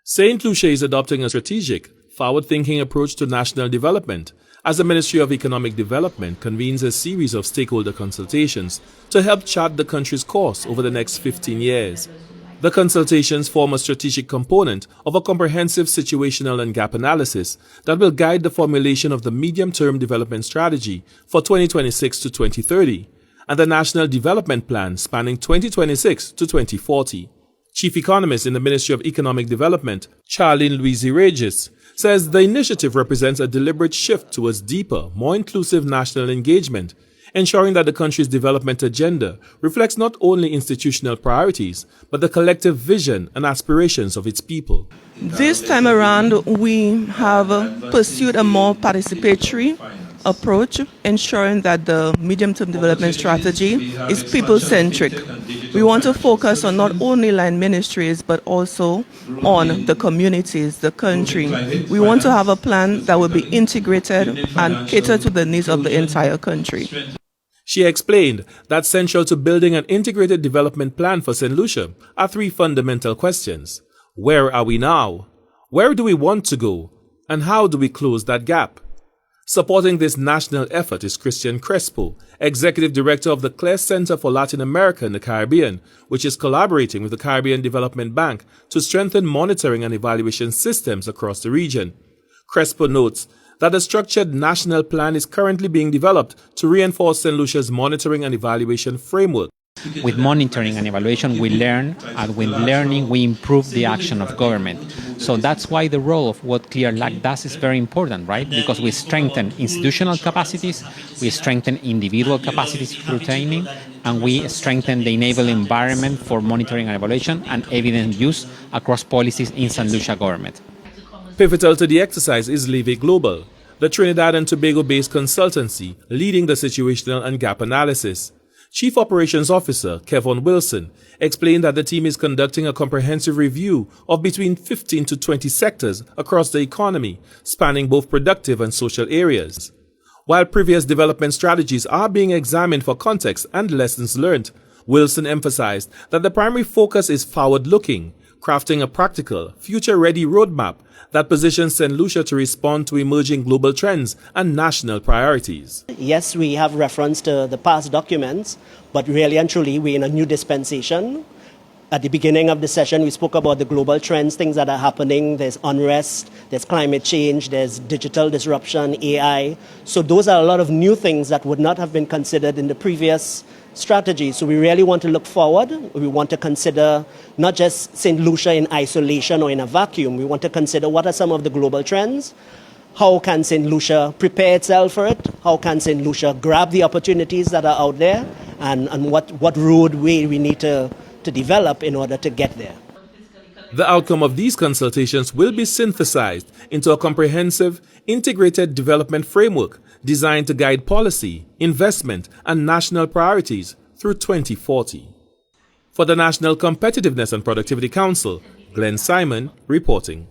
St. Lucia is adopting a strategic, forward-thinking approach to national development as the Ministry of Economic Development convenes a series of stakeholder consultations to help chart the country's course over the next 15 years. The consultations form a strategic component of a comprehensive situational and gap analysis that will guide the formulation of the medium-term development strategy for 2026 to 2030 and the National Development Plan spanning 2026 to 2040. Chief Economist in the Ministry of Economic Development, Charlene Louise-Regis, says the initiative represents a deliberate shift towards deeper, more inclusive national engagement, ensuring that the country's development agenda reflects not only institutional priorities, but the collective vision and aspirations of its people. This time around, we have pursued a more participatory approach, ensuring that the medium-term development strategy is people-centric. We want to focus on not only line ministries, but also on the communities, the country. We want to have a plan that will be integrated and cater to the needs of the entire country. She explained that central to building an integrated development plan for St. Lucia are three fundamental questions. Where are we now? Where do we want to go? And how do we close that gap? Supporting this national effort is Christian Crespo, Executive Director of the CLARE Center for Latin America and the Caribbean, which is collaborating with the Caribbean Development Bank to strengthen monitoring and evaluation systems across the region. Crespo notes that a structured national plan is currently being developed to reinforce St. Lucia's monitoring and evaluation framework. With monitoring and evaluation, we learn, and with learning, we improve the action of government. So that's why the role of what Clear LAC does is very important, right? Because we strengthen institutional capacities, we strengthen individual capacities through training, and we strengthen the enabling environment for monitoring and evaluation and evidence use across policies in St. Lucia government. Pivotal to the exercise is Leve Global, the Trinidad and Tobago-based consultancy leading the situational and gap analysis. Chief Operations Officer Kevin Wilson explained that the team is conducting a comprehensive review of between 15 to 20 sectors across the economy, spanning both productive and social areas. While previous development strategies are being examined for context and lessons learned, Wilson emphasized that the primary focus is forward-looking, crafting a practical, future-ready roadmap that positions St. Lucia to respond to emerging global trends and national priorities. Yes, we have reference to the past documents, but really and truly we're in a new dispensation. At the beginning of the session, we spoke about the global trends, things that are happening. There's unrest, there's climate change, there's digital disruption, AI. So those are a lot of new things that would not have been considered in the previous strategy. So we really want to look forward. We want to consider not just St. Lucia in isolation or in a vacuum. We want to consider what are some of the global trends. How can St. Lucia prepare itself for it? How can St. Lucia grab the opportunities that are out there? And what roadway we need to develop in order to get there. The outcome of these consultations will be synthesized into a comprehensive, integrated development framework designed to guide policy, investment, and national priorities through 2040. For the National Competitiveness and Productivity Council, Glenn Simon reporting.